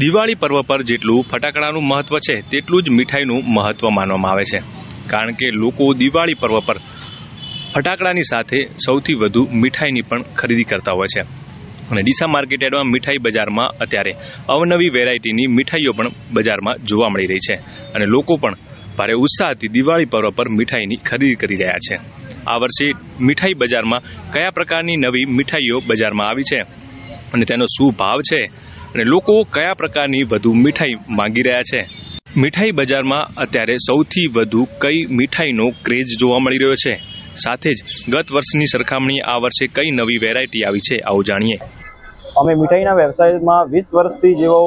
દિવાળી પર્વ પર જેટલું ફટાકડાનું મહત્વ છે તેટલું જ મીઠાઈનું મહત્વ માનવામાં આવે છે, કારણ કે લોકો દિવાળી પર્વ પર ફટાકડાની સાથે સૌથી વધુ મીઠાઈની પણ ખરીદી કરતા હોય છે. અને ડીસા માર્કેટ યાર્ડમાં મીઠાઈ બજારમાં અત્યારે અવનવી વેરાયટીની મીઠાઈઓ પણ બજારમાં જોવા મળી રહી છે અને લોકો પણ ભારે ઉત્સાહથી દિવાળી પર્વ પર મીઠાઈની ખરીદી કરી રહ્યા છે. આ વર્ષે મીઠાઈ બજારમાં કયા પ્રકારની નવી મીઠાઈઓ બજારમાં આવી છે અને તેનો શું ભાવ છે અને લોકો કયા પ્રકારની વધુ મીઠાઈ માંગી રહ્યા છે. મીઠાઈ બજારમાં અત્યારે સૌથી વધુ કઈ મીઠાઈનો ક્રેઝ જોવા મળી રહ્યો છે, સાથે જ ગત વર્ષની સરખામણીએ આ વર્ષે કઈ નવી વેરાયટી આવી છે, આવું જાણીએ. અમે મીઠાઈના વ્યવસાયમાં 20 વર્ષથી જેવો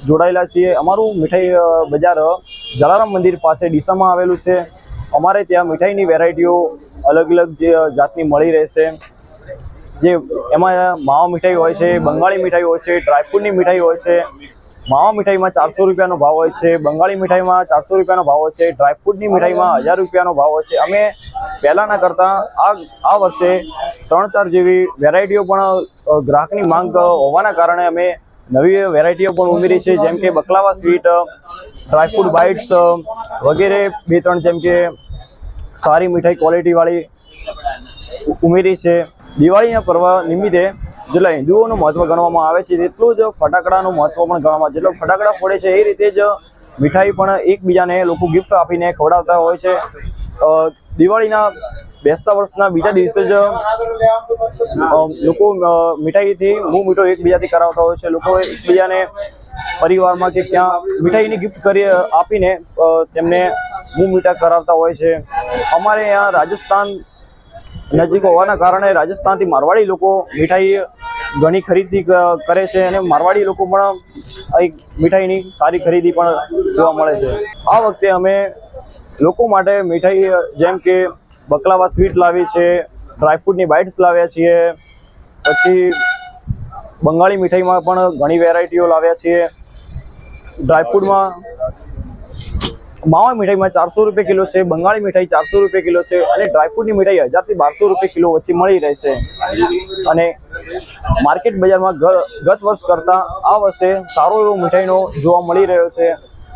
જોડાયેલા છીએ. અમારું મીઠાઈ બજાર જલારામ મંદિર પાસે ડીસામાં આવેલું છે. અમારે ત્યાં મીઠાઈની વેરાયટીઓ અલગ અલગ જાતની મળી રહેશે. જે એમાં માવા મીઠાઈ હોય છે, બંગાળી મીઠાઈ હોય છે, ડ્રાયફ્રૂટની મીઠાઈ હોય છે. માવા મીઠાઈમાં 400 રૂપિયાનો ભાવ હોય છે, બંગાળી મીઠાઈમાં 400 રૂપિયાનો ભાવ હોય છે, ડ્રાયફ્રૂટની મીઠાઈમાં 1000 રૂપિયાનો ભાવ હોય છે. અમે પહેલાંના કરતાં આ વર્ષે 3-4 જેવી વેરાયટીઓ પણ ગ્રાહકની માંગ હોવાના કારણે અમે નવી વેરાયટીઓ પણ ઉમેરી છે, જેમ કે બકલાવા સ્વીટ, ડ્રાયફ્રૂટ બાઇટ્સ વગેરે 2-3 જેમ કે સારી મીઠાઈ ક્વોલિટીવાળી ઉમેરી છે. દિવાળીના પર્વ નિમિત્તે જેટલા હિન્દુઓનું મહત્વ ગણવામાં આવે છે તેટલું જ ફટાકડાનું મહત્વ પણ ગણવામાં જેટલો ફટાકડા ફોડે છે એ રીતે જ મીઠાઈ પણ એકબીજાને લોકો ગિફ્ટ આપીને ખવડાવતા હોય છે. દિવાળીના બેસતા વર્ષના બીજા દિવસે જ લોકો મીઠાઈથી મું મીઠો એકબીજાથી કરાવતા હોય છે. લોકો એકબીજાને પરિવારમાં કે ક્યાં મીઠાઈની ગિફ્ટ કરી આપીને તેમને મું મીઠા કરાવતા હોય છે. અમારે અહીંયા રાજસ્થાન નજીક હોવાના કારણે રાજસ્થાનથી મારવાડી લોકો મીઠાઈ ઘણી ખરીદી કરે છે અને મારવાડી લોકો પણ એક મીઠાઈની સારી ખરીદી પણ જોવા મળે છે. આ વખતે અમે લોકો માટે મીઠાઈ જેમ કે બકલાવા સ્વીટ લાવી છે, ડ્રાયફ્રૂટની બાઇટ્સ લાવ્યા છીએ, પછી બંગાળી મીઠાઈમાં પણ ઘણી વેરાયટીઓ લાવ્યા છીએ. ડ્રાયફ્રૂટમાં માવા મીઠાઈમાં 400 રૂપિયા કિલો છે, બંગાળી મીઠાઈ 400 રૂપિયા કિલો છે અને ડ્રાયફ્રૂટની મીઠાઈ 1000 થી 1200 રૂપિયા કિલો વચ્ચે મળી રહેશે. અને માર્કેટ બજારમાં ગત વર્ષ કરતાં આ વર્ષે સારો એવો મીઠાઈનો જોવા મળી રહ્યો છે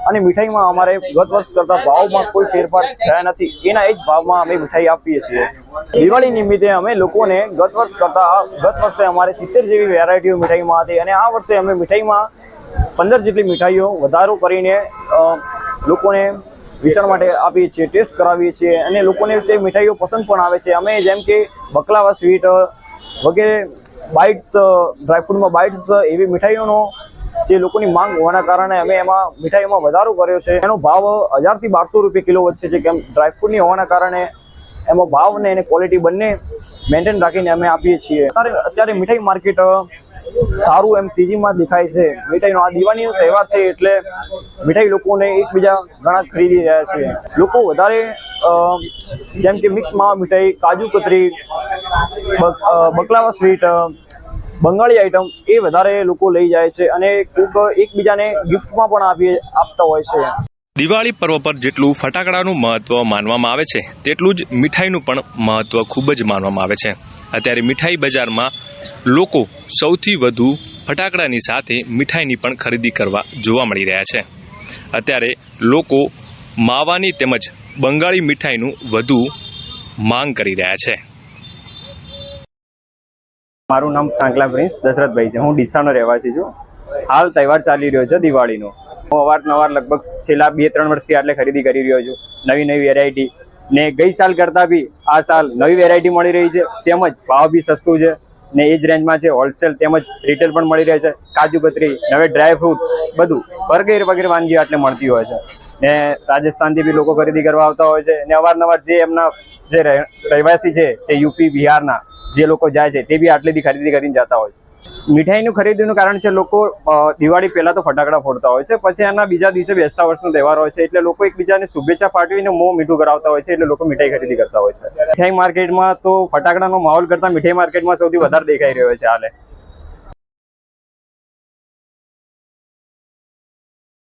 અને મીઠાઈમાં અમારે ગત વર્ષ કરતાં ભાવમાં કોઈ ફેરફાર થયા નથી. એના એ જ ભાવમાં અમે મીઠાઈ આપીએ છીએ. દિવાળી નિમિત્તે અમે લોકોને ગત વર્ષે અમારે 70 જેવી વેરાયટીઓ મીઠાઈમાં હતી અને આ વર્ષે અમે મીઠાઈમાં 15 જેટલી મીઠાઈઓ વધારો કરીને લોકોને વેચાણ માટે આપીએ છીએ, ટેસ્ટ કરાવીએ છીએ અને લોકોને તે મીઠાઈઓ પસંદ પણ આવે છે. અમે જેમ કે બકલાવા સ્વીટ વગેરે બાઇટ્સ, ડ્રાયફ્રૂટમાં બાઇટ્સ એવી મીઠાઈઓનો જે લોકોની માંગ હોવાના કારણે અમે એમાં મીઠાઈઓમાં વધારો કર્યો છે. એનો ભાવ 1000 થી 1200 રૂપિયા કિલો વચ્ચે છે. કેમ ડ્રાયફ્રૂટની હોવાના કારણે એમાં ભાવ અને એને ક્વોલિટી બંને મેન્ટેન રાખીને અમે આપીએ છીએ. અત્યારે મીઠાઈ માર્કેટ સારું એમ તેજીમાં દેખાય છે. મીઠાઈનો આ દિવાળીનો તહેવાર છે એટલે મીઠાઈ લોકોને એકબીજા ઘણા ખરીદી રહ્યા છે. લોકો વધારે જેમ કે મિક્સ માવા મીઠાઈ, કાજુ કતરી, બકલાવા સ્વીટ, બંગાળી આઈટમ એ વધારે લોકો લઈ જાય છે અને કોઈક એકબીજાને ગિફ્ટમાં પણ આપતા હોય છે. દિવાળી પર્વ પર જેટલું ફટાકડાનું મહત્વ માનવામાં આવે છે તેટલું જ મીઠાઈનું પણ મહત્વ ખૂબ જ માનવામાં આવે છે. અત્યારે મીઠાઈ બજારમાં લોકો સૌથી વધુ ફટાકડાની સાથે મીઠાઈની પણ ખરીદી કરવા જોવા મળી રહ્યા છે. અત્યારે લોકો માવાની તેમજ બંગાળી મીઠાઈનું વધુ માંગ કરી રહ્યા છે. મારું નામ સાંકલા પ્રિન્સ દશરથભાઈ છે. હું ડીસાનો રહેવાસી છું. હાલ તહેવાર ચાલી રહ્યો છે દિવાળીનો. હું અવારનવાર લગભગ છેલ્લા 2-3 વર્ષથી આટલે ખરીદી કરી રહ્યો છું. નવી વેરાયટી ને ગઈ સાલ કરતાં બી આ સાલ નવી વેરાયટી મળી રહી છે. તેમજ ભાવ બી સસ્તું છે ને એ જ રેન્જમાં છે. હોલસેલ તેમજ રિટેલ પણ મળી રહે છે. કાજુ કતરી, નવે ડ્રાયફ્રૂટ બધું વગેરે વાનગીઓ આટલે મળતી હોય છે ને રાજસ્થાનથી બી લોકો ખરીદી કરવા આવતા હોય છે ને અવારનવાર જે એમના જે રહેવાસી છે જે યુપી બિહારના જે લોકો જાય છે તે બી આટલેથી ખરીદી કરીને જતા હોય છે. મીઠાઈનું ખરીદીનું કારણ છે લોકો દિવાળી પહેલાં તો ફટાકડા ફોડતા હોય છે, પછી એના બીજા દિવસે બેસતા વર્ષનો તહેવાર હોય છે એટલે લોકો એકબીજાને શુભેચ્છા પાઠવીને મોં મીઠું કરાવતા હોય છે એટલે લોકો મીઠાઈ ખરીદી કરતા હોય છે. મીઠાઈ માર્કેટમાં તો ફટાકડાનો માહોલ કરતાં મીઠાઈ માર્કેટમાં સૌથી વધારે દેખાઈ રહ્યો છે હાલે.